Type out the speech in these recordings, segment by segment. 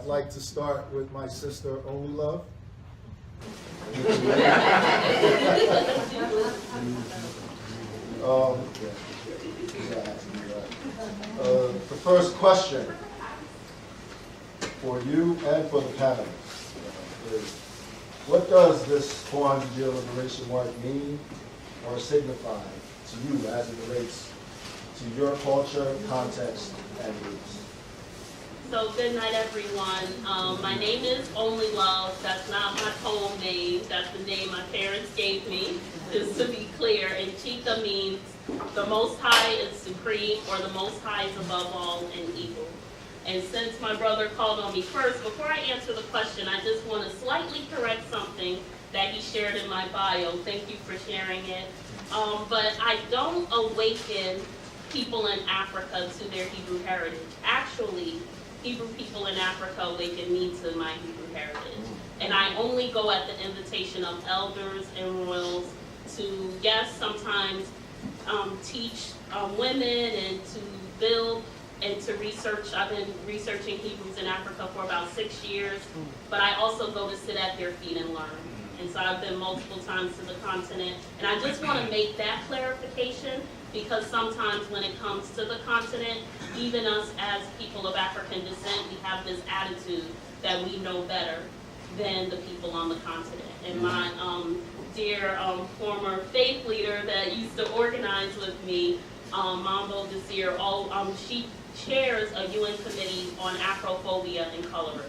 like to start with my sister, Only Love. The first question for you and for the panel is, what does this 400-year liberation mark mean or signify to you as it relates to your culture, context, and roots? So good night, everyone. My name is Only Love. That's not my poem name. That's the name my parents gave me, just to be clear. And Chica means the Most High is supreme, or the Most High is above all and equal. And since my brother called on me first, before I answer the question, I just want to slightly correct something that he shared in my bio. Thank you for sharing it. But I don't awaken people in Africa to their Hebrew heritage. Actually, Hebrew people in Africa awaken me to my Hebrew heritage. And I only go at the invitation of elders and royals to, yes, sometimes teach women and to build and to research. I've been researching Hebrews in Africa for about 6 years, but I also go to sit at their feet and learn. And so I've been multiple times to the continent. And I just want to make that clarification, because sometimes when it comes to the continent, even us as people of African descent, we have this attitude that we know better than the people on the continent. And my dear former faith leader that used to organize with me, Mambo Desir, she chairs a UN committee on Afrophobia and colorism.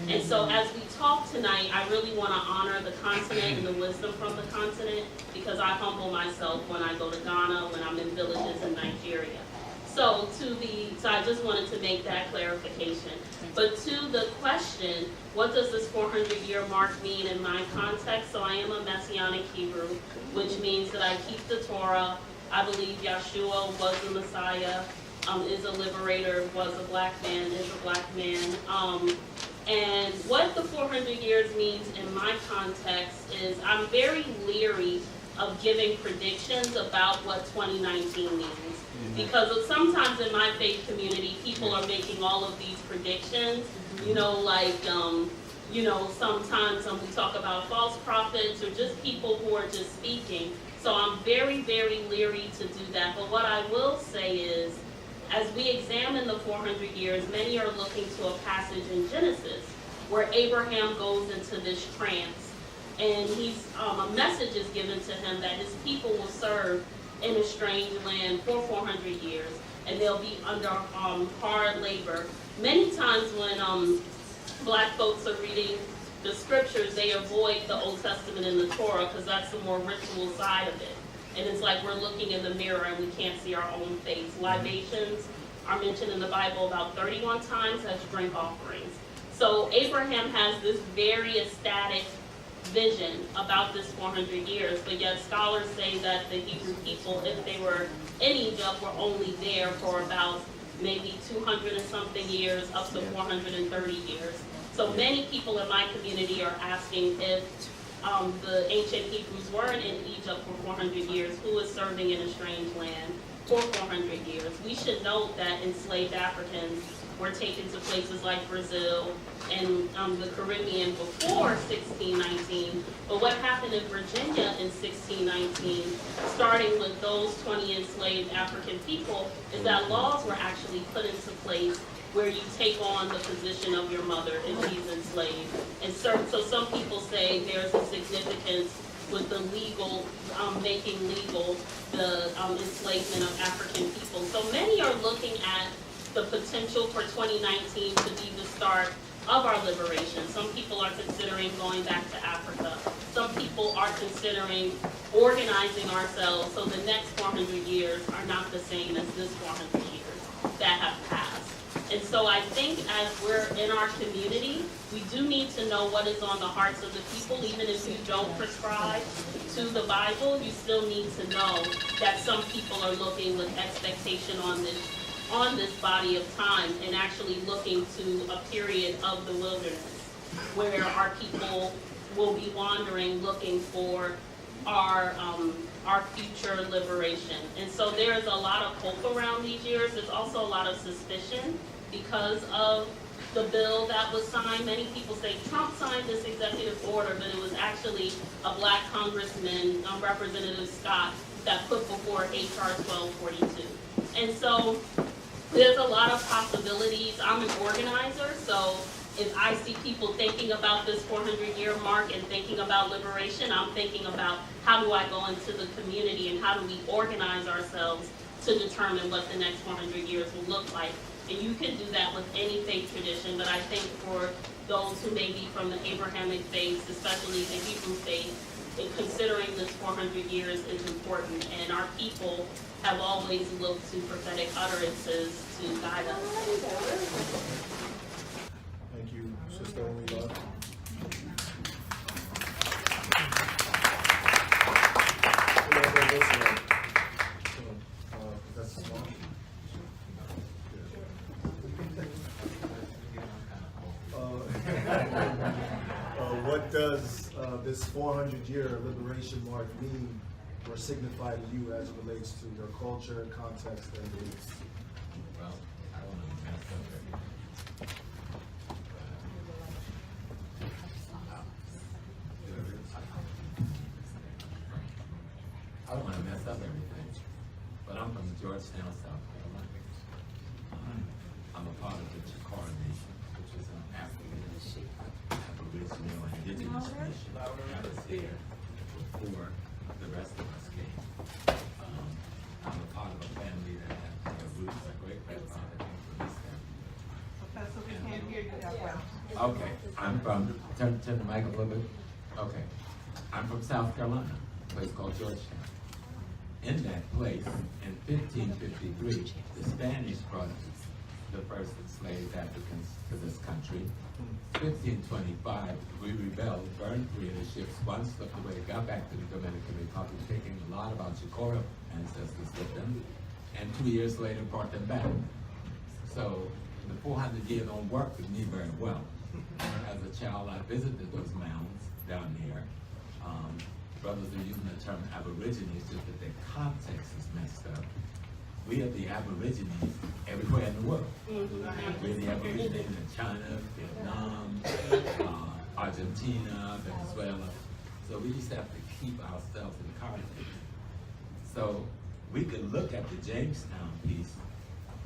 And so as we talk tonight, I really want to honor the continent and the wisdom from the continent, because I humble myself when I go to Ghana, when I'm in villages in Nigeria. So I just wanted to make that clarification. But to the question, what does this 400-year mark mean in my context? So I am a Messianic Hebrew, which means that I keep the Torah. I believe Yeshua was the Messiah, is a liberator, was a black man, is a black man. And what the 400 years means in my context is I'm very leery of giving predictions about what 2019 means. Because sometimes in my faith community, people are making all of these predictions, sometimes we talk about false prophets or just people who are just speaking. So I'm very, very leery to do that. But what I will say is, as we examine the 400 years, many are looking to a passage in Genesis where Abraham goes into this trance, and a message is given to him that his people will serve in a strange land for 400 years, and they'll be under hard labor. Many times when black folks are reading the scriptures, they avoid the Old Testament and the Torah, because that's the more ritual side of it. And it's like we're looking in the mirror and we can't see our own face. Libations are mentioned in the Bible about 31 times as drink offerings. So Abraham has this very ecstatic vision about this 400 years, but yet scholars say that the Hebrew people, if they were in Egypt, were only there for about maybe 200 and something years, up to 430 years. So many people in my community are asking if the ancient Hebrews weren't in Egypt for 400 years, who is serving in a strange land for 400 years? We should note that enslaved Africans were taken to places like Brazil and the Caribbean before 1619. But what happened in Virginia in 1619, starting with those 20 enslaved African people, is that laws were actually put into place where you take on the position of your mother if she's enslaved. And so some people say there's a significance with the legal, making legal the enslavement of African people. So many are looking at the potential for 2019 to be the start of our liberation. Some people are considering going back to Africa. Some people are considering organizing ourselves so the next 400 years are not the same as this 400 years that have passed. And so I think as we're in our community, we do need to know what is on the hearts of the people. Even if you don't prescribe to the Bible, you still need to know that some people are looking with expectation on this body of time, and actually looking to a period of the wilderness where our people will be wandering looking for our future liberation. And so there's a lot of hope around these years. There's also a lot of suspicion because of the bill that was signed. Many people say Trump signed this executive order, but it was actually a black congressman, Representative Scott, that put before HR 1242. And so there's a lot of possibilities. I'm an organizer, so if I see people thinking about this 400-year mark and thinking about liberation, I'm thinking about how do I go into the community and how do we organize ourselves to determine what the next 400 years will look like. And you can do that with any faith tradition, but I think for those who may be from the Abrahamic faith, especially the Hebrew faith, in considering this 400 years is important, and our people have always looked to prophetic utterances to guide us. Thank you, Sister Olila. What does this 400-year liberation mark mean or signify to you as it relates to your culture, context, and beliefs? Well, I want to mess up everything. I don't want to mess up everything, but I'm from Georgetown, South Carolina. I'm a part of the Chickasaw Nation, which is an African, Aboriginal, and Indigenous nation that was here before the rest of us came. I'm a part of a family that had their roots. My great-grandfather came from East Africa. Professor, we can't hear you that well. Okay, I'm from, turn the mic up a little bit. Okay, I'm from South Carolina, a place called Georgetown. In that place, in 1553, the Spanish brought the first enslaved Africans to this country. 1525, we rebelled, burned 3 of the ships, one slipped away, got back to the Dominican Republic, taking a lot of our Chicora ancestors with them, and 2 years later brought them back. So the 400 year don't work with me very well. As a child, I visited those mounds down here. Brothers are using the term Aborigines, just that their context is messed up. We are the Aborigines everywhere in the world. We're the Aborigines in China, Vietnam, Argentina, Venezuela. So we just have to keep ourselves in context. So we could look at the Jamestown piece,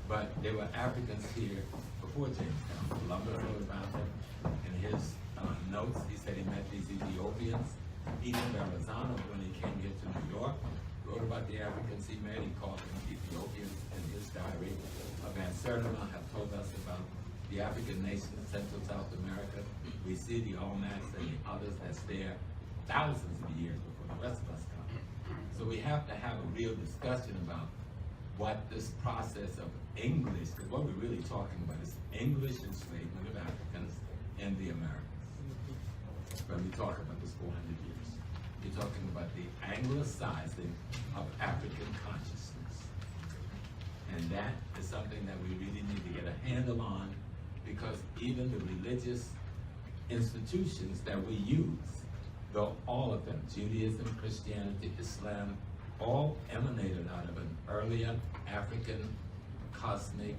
but there were Africans here before Jamestown. Columbus wrote about them. In his notes, he said he met these Ethiopians. Even Verrazano, when he came here to New York, wrote about the Africans he met. He called them Ethiopians in his diary. Van Sertima have told us about the African nations in Central South America. We see the Olmecs and the others that's there thousands of years before the rest of us come. So we have to have a real discussion about what this process of English, because what we're really talking about is English enslavement of Africans in the Americas. When we talk about this 400 years, you're talking about the Anglicizing of African consciousness. And that is something that we really need to get a handle on, because even the religious institutions that we use, though all of them, Judaism, Christianity, Islam, all emanated out of an earlier African cosmic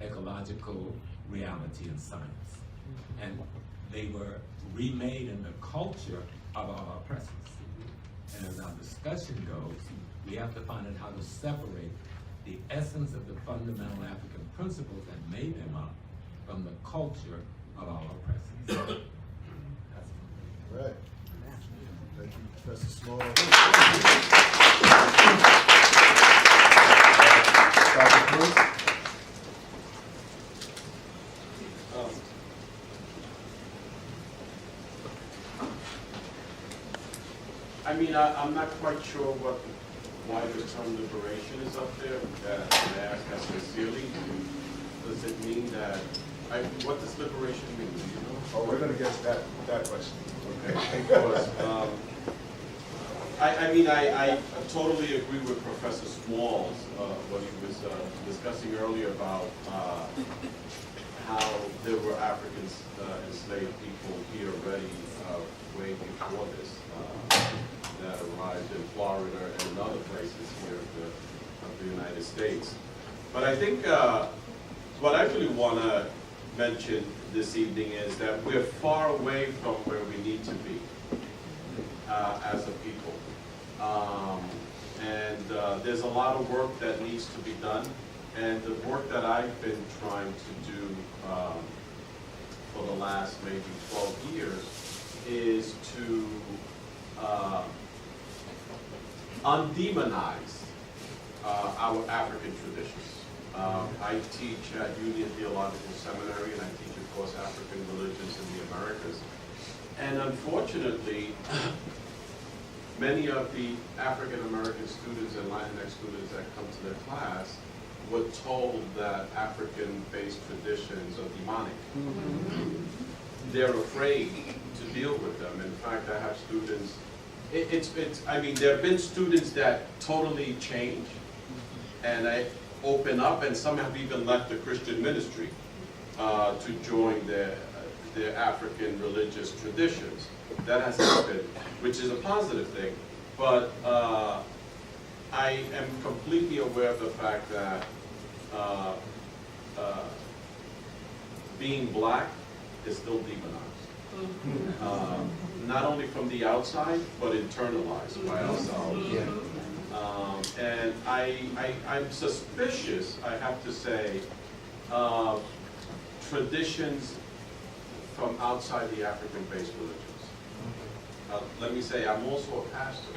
ecological reality and science. And they were remade in the culture of our oppressors. And as our discussion goes, we have to find out how to separate the essence of the fundamental African principles that made them up from the culture of our oppressors. All right. Thank you, Professor Small. Dr. Cruz? I mean, I'm not quite sure why the term liberation is up there. I ask that sincerely. Does it mean that, what does liberation mean? Do you know? Oh, we're going to get to that question. Okay. Because, I mean, I totally agree with Professor Smalls, what he was discussing earlier about how there were Africans, enslaved people here already way before this, that arrived in Florida and other places here of the United States. But I think what I really want to mention this evening is that we're far away from where we need to be as a people. There's a lot of work that needs to be done, and the work that I've been trying to do for the last maybe 12 years is to undemonize our African traditions. I teach at Union Theological Seminary, and I teach, of course, African religions in the Americas. And unfortunately, many of the African American students and Latinx students that come to their class were told that African-based traditions are demonic. They're afraid to deal with them. In fact, I have students, I mean, there have been students that totally change, and I open up, and some have even left the Christian ministry to join their African religious traditions. That has happened, which is a positive thing, but I am completely aware of the fact that being black is still demonized. Not only from the outside, but internalized by ourselves. And I'm suspicious, I have to say, of traditions from outside the African-based religions. Let me say, I'm also a pastor.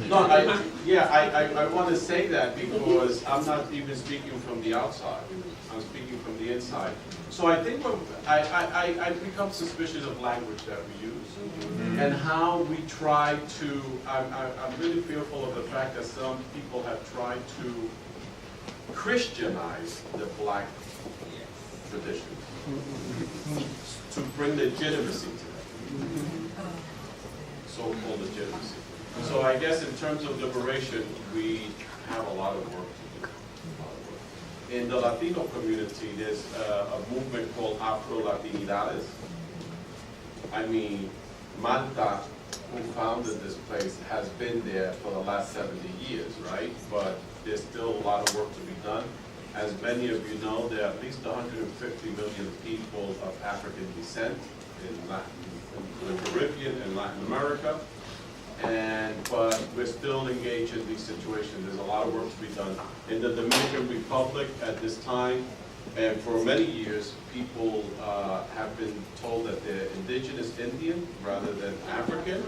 No, I want to say that because I'm not even speaking from the outside. I'm speaking from the inside. So I think I become suspicious of language that we use and how we try to. I'm really fearful of the fact that some people have tried to Christianize the black tradition to bring legitimacy to them, so-called legitimacy. So I guess in terms of liberation, we have a lot of work to do. In the Latino community, there's a movement called Afro-Latinidades. I mean, Manta, who founded this place, has been there for the last 70 years, right? But there's still a lot of work to be done. As many of you know, there are at least 150 million people of African descent in the Caribbean and Latin America. But we're still engaged in these situations. There's a lot of work to be done. In the Dominican Republic at this time, and for many years, people have been told that they're indigenous Indian rather than African.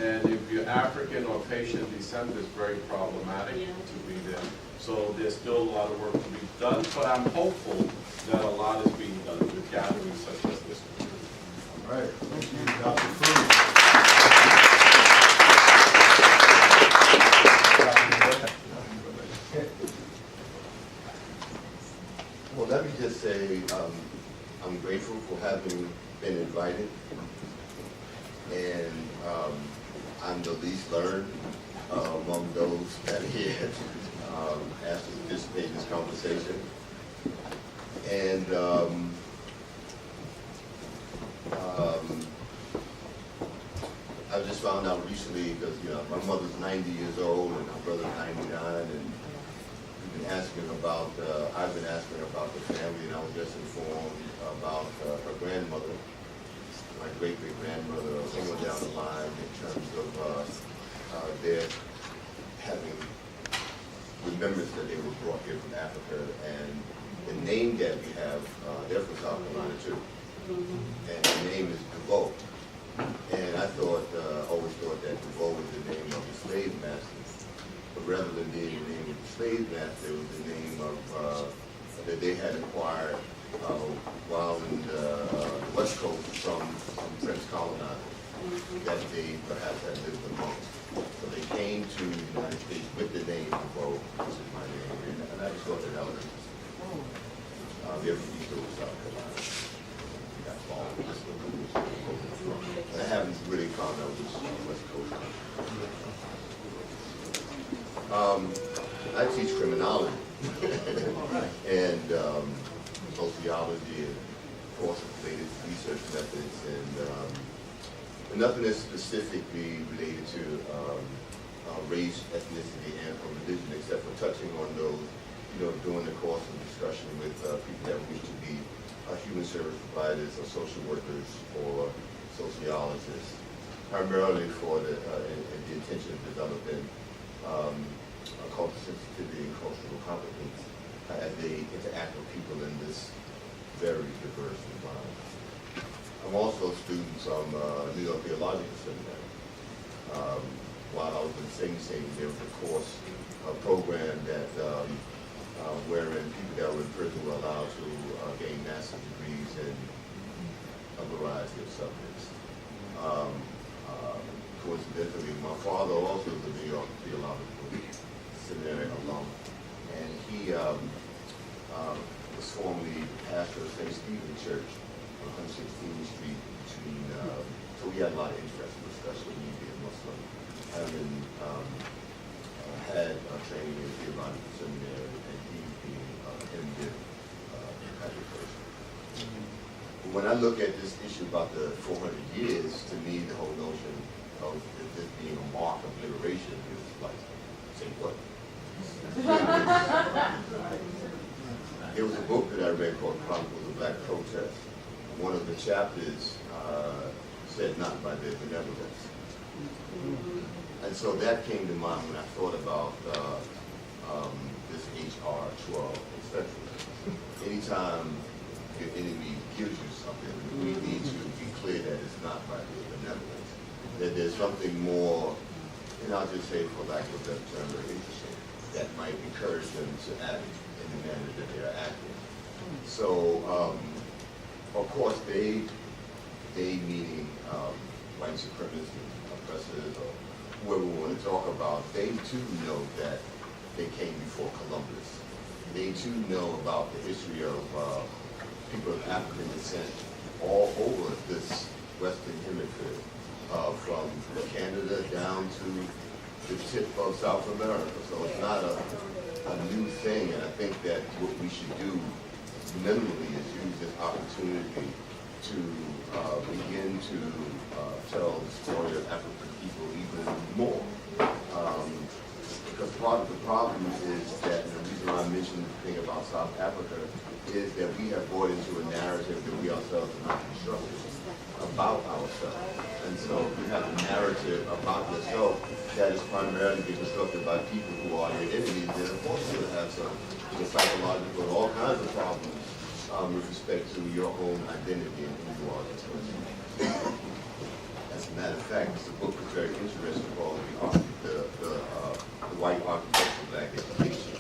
And if you're African or Haitian descent, it's very problematic to be there. So there's still a lot of work to be done, but I'm hopeful that a lot is being done with gatherings such as this one. All right, thank you, Dr. Cruz. Well, let me just say I'm grateful for having been invited, and I'm the least learned among those that are here asked to participate in this conversation. And I just found out recently, because my mother's 90 years old and my brother's 99, and I've been asking about the family, and I was just informed about her grandmother, my great-great-grandmother, somewhere down the line, in terms of their having remembrance that they were brought here from Africa, and the name that we have, they're from South Carolina too, and the name is DeVoe. And I always thought that DeVoe was the name of the slave masters. But rather than being the name of the slave master, it was the name of that they had acquired while in the West Coast from French colonizers that they perhaps had lived amongst. So they came to the United States with the name DeVoe, which is my name, and I just thought that was interesting. They're from East South Carolina. That's all. And I haven't really found out which West Coast. I teach criminology and sociology and force-related research methods, and nothing is specifically related to race, ethnicity, and or religion, except for touching on those, during the course of discussion with people that wish to be human service providers or social workers or sociologists, primarily for the intention of developing cultural sensitivity and cultural competence as they interact with people in this very diverse environment. I'm also a student from New York Theological Seminary. While I was in Sing Sing, there was a course, a program that wherein people that were in prison were allowed to gain master's degrees in a variety of subjects. Coincidentally, my father also was a New York Theological Seminary alum, and he was formerly pastor of St. Stephen's Church on 116th Street between, so we had a lot of interesting discussion with me being Muslim, having had training in theological seminary, and he being MDiv Patrick person. But when I look at this issue about the 400 years, to me the whole notion of this being a mark of liberation is like, say what? There was a book that I read called Chronicles of Black Protest. One of the chapters said not by their benevolence. And so that came to mind when I thought about this H.R. 12, etc. Anytime your enemy gives you something, we need to be clear that it's not by their benevolence. That there's something more, and I'll just say for lack of a better term, very interesting, that might encourage them to act in the manner that they are acting. So, of course, they meaning white supremacists, oppressors, or whoever we want to talk about, they too know that they came before Columbus. They too know about the history of people of African descent all over this Western Hemisphere, from Canada down to the tip of South America. So it's not a new thing, and I think that what we should do minimally is use this opportunity to begin to tell the story of African people even more. Because part of the problem is that, and the reason why I mentioned the thing about South Africa is that we have brought into a narrative that we ourselves are not constructed about ourselves. And so you have a narrative about yourself that is primarily being constructed by people who are your enemies, then of course you're going to have some psychological and all kinds of problems with respect to your own identity and who you are as a person. As a matter of fact, this book is very interesting called the White Architecture of Black Education,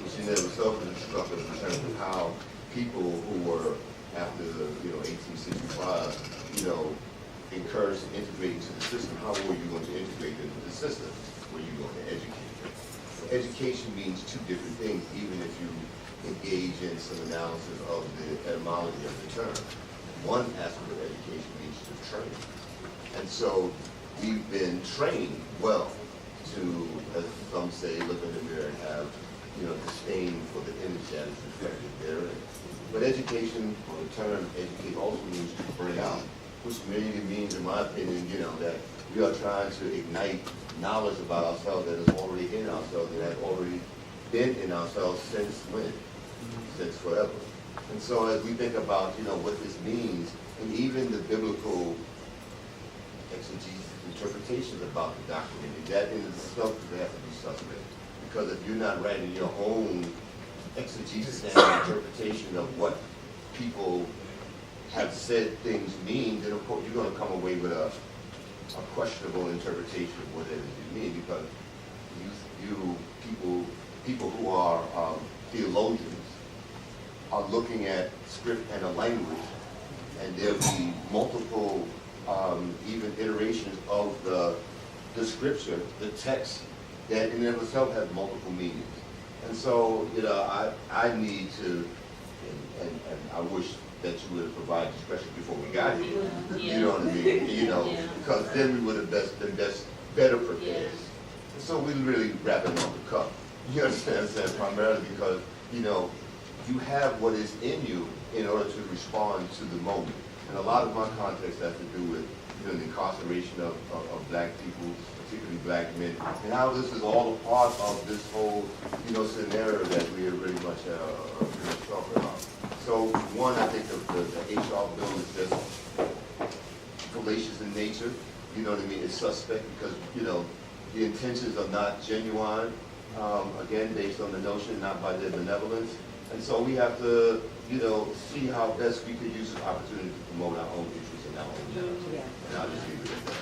which in and of itself is instructive in terms of how people who were after 1865, encouraged to integrate into the system. How were you going to integrate into the system? Were you going to educate them? So education means two different things, even if you engage in some analysis of the etymology of the term. One aspect of education means to train. And so we've been trained well to, as some say, look in the mirror and have, disdain for the image that is reflected therein. But education, or the term educate, also means to bring out, which really means, in my opinion, that we are trying to ignite knowledge about ourselves that is already in ourselves and has already been in ourselves since when? Since forever. And so as we think about, what this means, and even the biblical exegesis, interpretations about the document, that in itself has to be suspect. Because if you're not writing your own exegesis and interpretation of what people have said things mean, then of course you're going to come away with a questionable interpretation of what it is you mean, because people who are theologians are looking at script and a language, and there'll be multiple even iterations of the scripture, the text, that in and of itself has multiple meanings. And so, I need to, and I wish that you would have provided discretion before we got here. Yeah. You know what I mean? Yeah. Because then we would have been better prepared. Yeah. And so we really wrapping up the cup. You understand what I'm saying? Primarily because, you have what is in you in order to respond to the moment. And a lot of my context has to do with, the incarceration of black people, particularly black men, and how this is all a part of this whole, scenario that we are really much talking about. So one, I think the HR bill is just fallacious in nature. You know what I mean? It's suspect because, the intentions are not genuine, again, based on the notion, not by their benevolence. And so we have to, see how best we could use this opportunity to promote our own interests and our own jobs. And I'll just leave it at that.